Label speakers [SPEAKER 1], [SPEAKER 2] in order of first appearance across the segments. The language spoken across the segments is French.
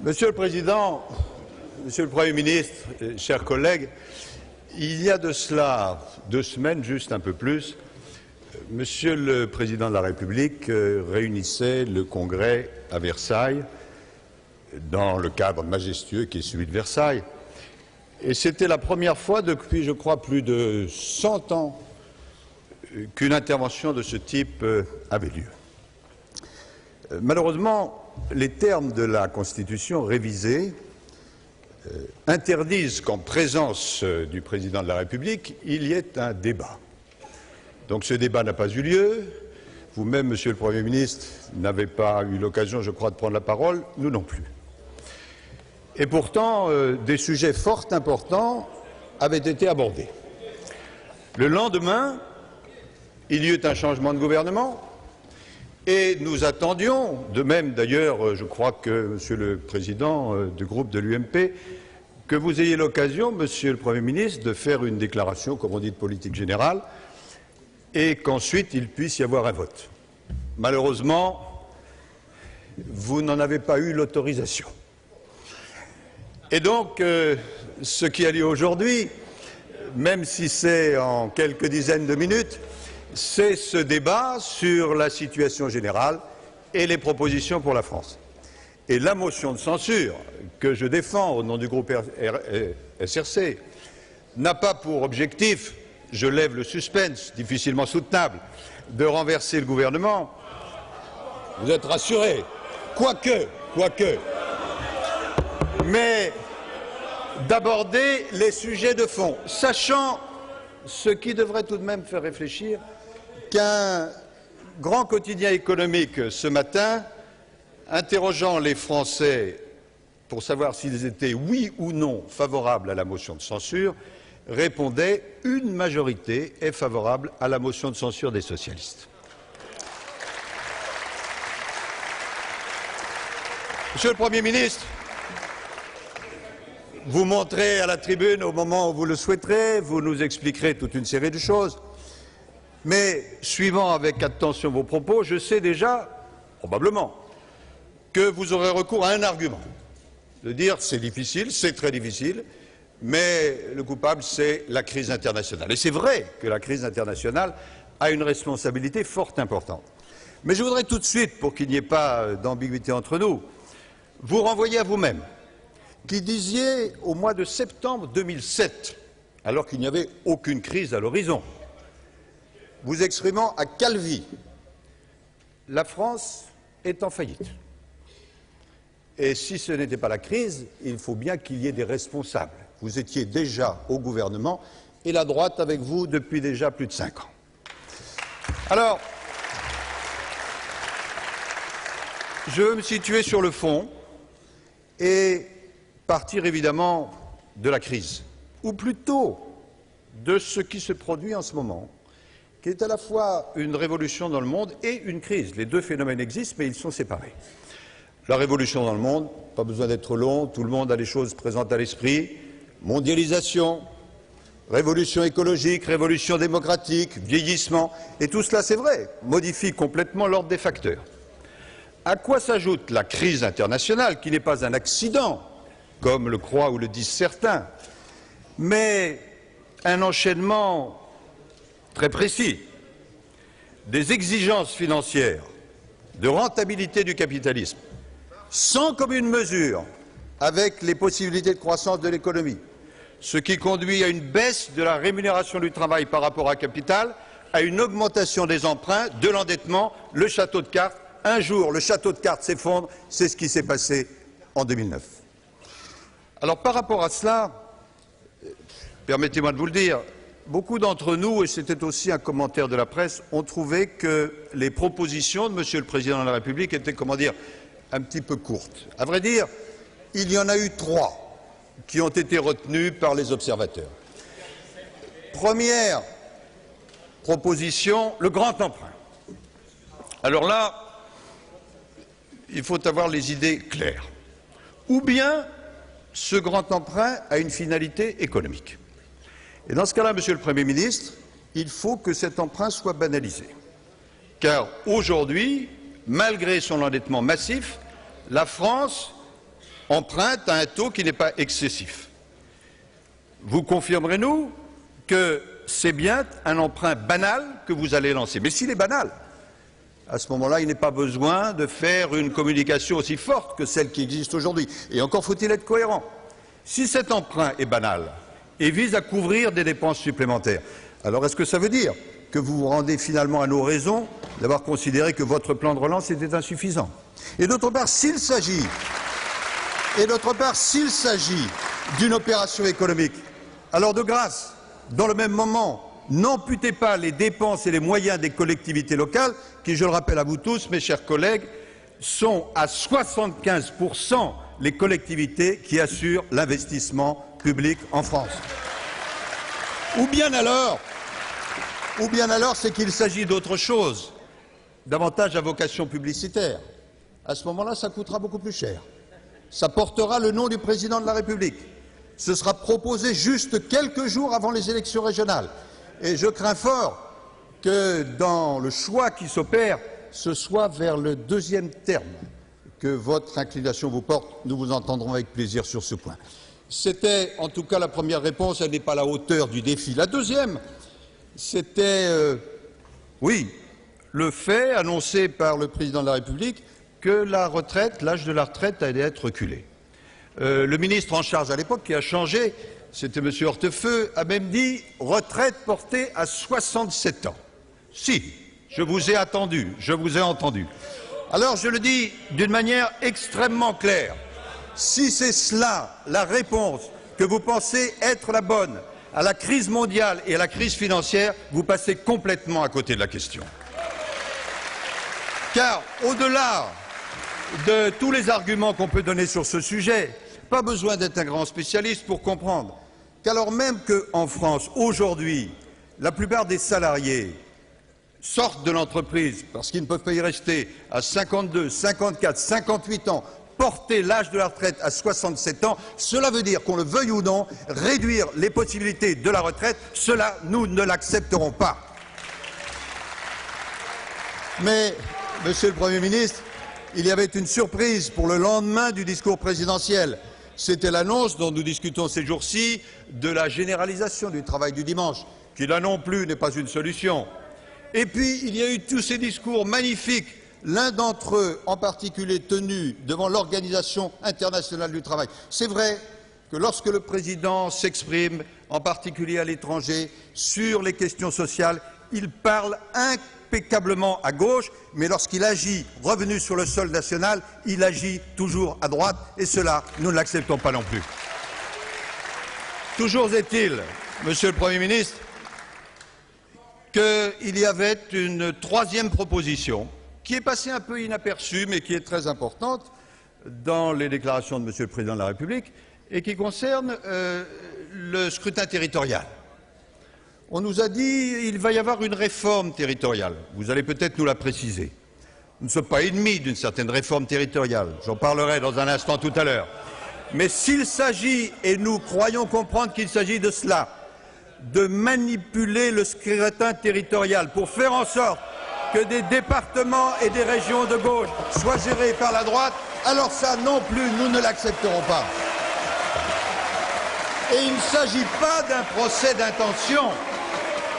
[SPEAKER 1] Monsieur le Président, Monsieur le Premier ministre, chers collègues, il y a de cela 2 semaines, juste un peu plus, Monsieur le Président de la République réunissait le Congrès à Versailles, dans le cadre majestueux qui est celui de Versailles. Et c'était la première fois depuis, je crois, plus de 100 ans qu'une intervention de ce type avait lieu. Malheureusement, les termes de la Constitution révisée interdisent qu'en présence du Président de la République, il y ait un débat. Donc ce débat n'a pas eu lieu. Vous-même, Monsieur le Premier ministre, n'avez pas eu l'occasion, je crois, de prendre la parole, nous non plus. Et pourtant, des sujets fort importants avaient été abordés. Le lendemain, il y eut un changement de gouvernement et nous attendions, de même d'ailleurs, je crois que Monsieur le Président du groupe de l'UMP, que vous ayez l'occasion, Monsieur le Premier ministre, de faire une déclaration, comme on dit, de politique générale, et qu'ensuite il puisse y avoir un vote. Malheureusement, vous n'en avez pas eu l'autorisation. Et donc, ce qui a lieu aujourd'hui, même si c'est en quelques dizaines de minutes, c'est ce débat sur la situation générale et les propositions pour la France. Et la motion de censure que je défends au nom du groupe SRC n'a pas pour objectif, je lève le suspense, difficilement soutenable, de renverser le gouvernement. Vous êtes rassurés, quoique, mais d'aborder les sujets de fond, sachant ce qui devrait tout de même faire réfléchir qu'un grand quotidien économique ce matin, interrogeant les Français pour savoir s'ils étaient oui ou non favorables à la motion de censure, répondait une majorité est favorable à la motion de censure des socialistes. Monsieur le Premier ministre, vous monterez à la tribune au moment où vous le souhaiterez, vous nous expliquerez toute une série de choses. Mais, suivant avec attention vos propos, je sais déjà, probablement, que vous aurez recours à un argument. De dire c'est difficile, c'est très difficile, mais le coupable c'est la crise internationale. Et c'est vrai que la crise internationale a une responsabilité fort importante. Mais je voudrais tout de suite, pour qu'il n'y ait pas d'ambiguïté entre nous, vous renvoyer à vous-même, qui disiez au mois de septembre 2007, alors qu'il n'y avait aucune crise à l'horizon, vous exprimant à Calvi, la France est en faillite. Et si ce n'était pas la crise, il faut bien qu'il y ait des responsables. Vous étiez déjà au gouvernement et la droite avec vous depuis déjà plus de 5 ans. Alors, je veux me situer sur le fond et partir évidemment de la crise, ou plutôt de ce qui se produit en ce moment, qui est à la fois une révolution dans le monde et une crise. Les deux phénomènes existent, mais ils sont séparés. La révolution dans le monde, pas besoin d'être long, tout le monde a les choses présentes à l'esprit. Mondialisation, révolution écologique, révolution démocratique, vieillissement, et tout cela, c'est vrai, modifie complètement l'ordre des facteurs. À quoi s'ajoute la crise internationale, qui n'est pas un accident, comme le croient ou le disent certains, mais un enchaînement très précis des exigences financières, de rentabilité du capitalisme, sans commune mesure avec les possibilités de croissance de l'économie, ce qui conduit à une baisse de la rémunération du travail par rapport à capital, à une augmentation des emprunts, de l'endettement, le château de cartes. Un jour, le château de cartes s'effondre, c'est ce qui s'est passé en 2009. Alors par rapport à cela, permettez-moi de vous le dire, beaucoup d'entre nous, et c'était aussi un commentaire de la presse, ont trouvé que les propositions de Monsieur le Président de la République étaient, comment dire, un petit peu courtes. À vrai dire, il y en a eu 3 qui ont été retenues par les observateurs. Première proposition, le grand emprunt. Alors là, il faut avoir les idées claires. Ou bien, ce grand emprunt a une finalité économique. Et dans ce cas-là, Monsieur le Premier ministre, il faut que cet emprunt soit banalisé. Car aujourd'hui, malgré son endettement massif, la France empruntent à un taux qui n'est pas excessif. Vous confirmerez-nous que c'est bien un emprunt banal que vous allez lancer? Mais s'il est banal, à ce moment-là, il n'est pas besoin de faire une communication aussi forte que celle qui existe aujourd'hui. Et encore faut-il être cohérent. Si cet emprunt est banal et vise à couvrir des dépenses supplémentaires, alors est-ce que ça veut dire que vous vous rendez finalement à nos raisons d'avoir considéré que votre plan de relance était insuffisant? Et d'autre part, s'il s'agit d'une opération économique, alors de grâce, dans le même moment, n'amputez pas les dépenses et les moyens des collectivités locales, qui, je le rappelle à vous tous, mes chers collègues, sont à 75% les collectivités qui assurent l'investissement public en France. Ou bien alors, c'est qu'il s'agit d'autre chose, davantage à vocation publicitaire. À ce moment-là, ça coûtera beaucoup plus cher. Ça portera le nom du président de la République. Ce sera proposé juste quelques jours avant les élections régionales. Et je crains fort que dans le choix qui s'opère, ce soit vers le deuxième terme que votre inclination vous porte. Nous vous entendrons avec plaisir sur ce point. C'était en tout cas la première réponse, elle n'est pas à la hauteur du défi. La deuxième, c'était, oui, le fait annoncé par le président de la République que l'âge de la retraite allait être reculé. Le ministre en charge à l'époque, qui a changé, c'était M. Hortefeux, a même dit « retraite portée à 67 ans ». Si, je vous ai entendu. Alors je le dis d'une manière extrêmement claire. Si c'est cela la réponse que vous pensez être la bonne à la crise mondiale et à la crise financière, vous passez complètement à côté de la question. Car au-delà de tous les arguments qu'on peut donner sur ce sujet, pas besoin d'être un grand spécialiste pour comprendre qu'alors même qu'en France, aujourd'hui, la plupart des salariés sortent de l'entreprise parce qu'ils ne peuvent pas y rester à 52, 54, 58 ans, porter l'âge de la retraite à 67 ans, cela veut dire, qu'on le veuille ou non, réduire les possibilités de la retraite. Cela, nous ne l'accepterons pas. Mais, Monsieur le Premier ministre, il y avait une surprise pour le lendemain du discours présidentiel. C'était l'annonce dont nous discutons ces jours-ci de la généralisation du travail du dimanche, qui là non plus n'est pas une solution. Et puis, il y a eu tous ces discours magnifiques, l'un d'entre eux en particulier tenu devant l'Organisation internationale du travail. C'est vrai que lorsque le président s'exprime, en particulier à l'étranger, sur les questions sociales, il parle impeccablement à gauche, mais lorsqu'il agit revenu sur le sol national, il agit toujours à droite, et cela, nous ne l'acceptons pas non plus. Toujours est-il, Monsieur le Premier ministre, qu'il y avait une troisième proposition qui est passée un peu inaperçue, mais qui est très importante dans les déclarations de Monsieur le Président de la République, et qui concerne le scrutin territorial. On nous a dit qu'il va y avoir une réforme territoriale. Vous allez peut-être nous la préciser. Nous ne sommes pas ennemis d'une certaine réforme territoriale. J'en parlerai dans un instant tout à l'heure. Mais s'il s'agit, et nous croyons comprendre qu'il s'agit de cela, de manipuler le scrutin territorial pour faire en sorte que des départements et des régions de gauche soient gérés par la droite, alors ça non plus, nous ne l'accepterons pas. Et il ne s'agit pas d'un procès d'intention,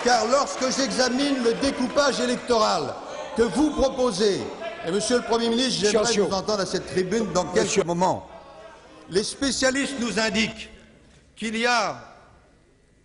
[SPEAKER 1] car lorsque j'examine le découpage électoral que vous proposez, et Monsieur le Premier ministre, j'aimerais vous entendre à cette tribune dans quelques moments, les spécialistes nous indiquent qu'il y a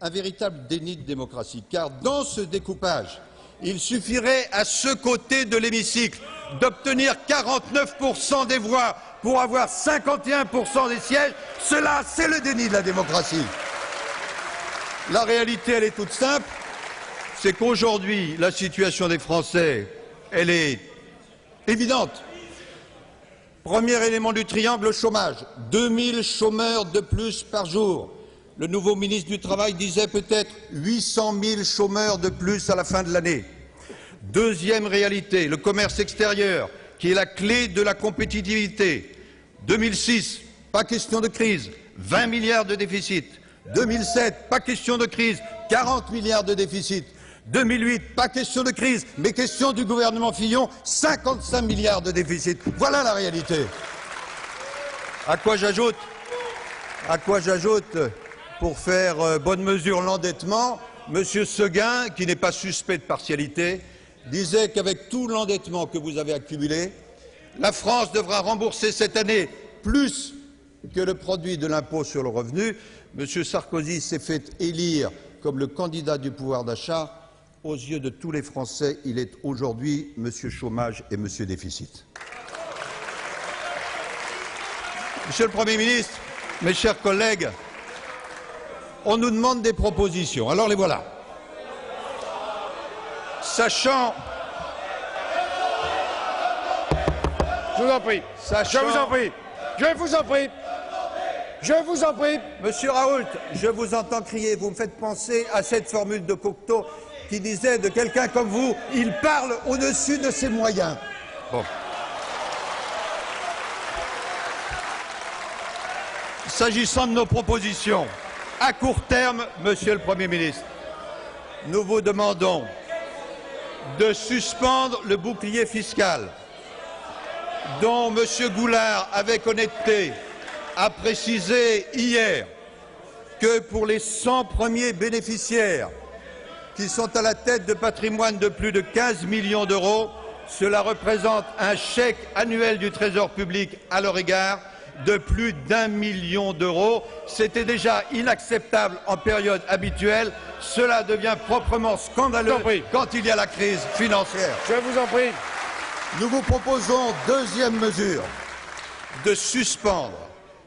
[SPEAKER 1] un véritable déni de démocratie, car dans ce découpage, il suffirait à ce côté de l'hémicycle d'obtenir 49% des voix pour avoir 51% des sièges. Cela, c'est le déni de la démocratie. La réalité, elle est toute simple, c'est qu'aujourd'hui, la situation des Français, elle est évidente. Premier élément du triangle, le chômage. 2000 chômeurs de plus par jour. Le nouveau ministre du Travail disait peut-être 800 000 chômeurs de plus à la fin de l'année. Deuxième réalité, le commerce extérieur, qui est la clé de la compétitivité. 2006, pas question de crise, 20 milliards de déficit. 2007, pas question de crise, 40 milliards de déficit. 2008, pas question de crise, mais question du gouvernement Fillon, 55 milliards de déficit. Voilà la réalité. À quoi j'ajoute, pour faire bonne mesure l'endettement, M. Seguin, qui n'est pas suspect de partialité, disait qu'avec tout l'endettement que vous avez accumulé, la France devra rembourser cette année plus que le produit de l'impôt sur le revenu. M. Sarkozy s'est fait élire comme le candidat du pouvoir d'achat. Aux yeux de tous les Français, il est aujourd'hui M. Chômage et M. Déficit. Monsieur le Premier ministre, mes chers collègues, on nous demande des propositions. Alors les voilà. Sachant...
[SPEAKER 2] Je vous en prie. Je vous en prie. Je vous en prie. Je vous en prie.
[SPEAKER 1] Monsieur Raoult, je vous entends crier. Vous me faites penser à cette formule de Cocteau qui disait de quelqu'un comme vous, il parle au-dessus de ses moyens. Bon. S'agissant de nos propositions, à court terme, Monsieur le Premier ministre, nous vous demandons de suspendre le bouclier fiscal dont M. Goulard, avec honnêteté, a précisé hier que pour les 100 premiers bénéficiaires qui sont à la tête de patrimoine de plus de 15 millions d'euros, cela représente un chèque annuel du Trésor public à leur égard de plus d'1 million d'euros. C'était déjà inacceptable en période habituelle. Cela devient proprement scandaleux quand il y a la crise financière.
[SPEAKER 2] Je vous en prie.
[SPEAKER 1] Nous vous proposons, deuxième mesure, de suspendre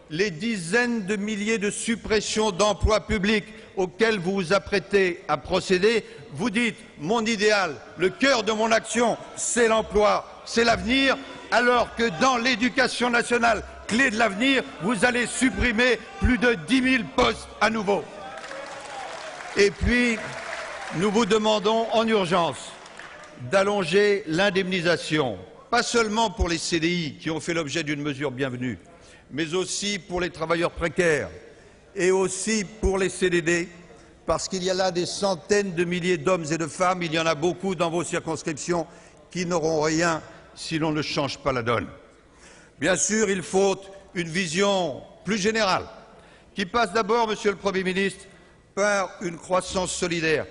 [SPEAKER 1] les dizaines de milliers de suppressions d'emplois publics auxquelles vous vous apprêtez à procéder. Vous dites, mon idéal, le cœur de mon action, c'est l'emploi, c'est l'avenir, alors que dans l'éducation nationale, clé de l'avenir, vous allez supprimer plus de 10 000 postes à nouveau. Et puis, nous vous demandons en urgence d'allonger l'indemnisation, pas seulement pour les CDI qui ont fait l'objet d'une mesure bienvenue, mais aussi pour les travailleurs précaires et aussi pour les CDD, parce qu'il y a là des centaines de milliers d'hommes et de femmes, il y en a beaucoup dans vos circonscriptions qui n'auront rien si l'on ne change pas la donne. Bien sûr, il faut une vision plus générale, qui passe d'abord, Monsieur le Premier ministre, par une croissance solidaire.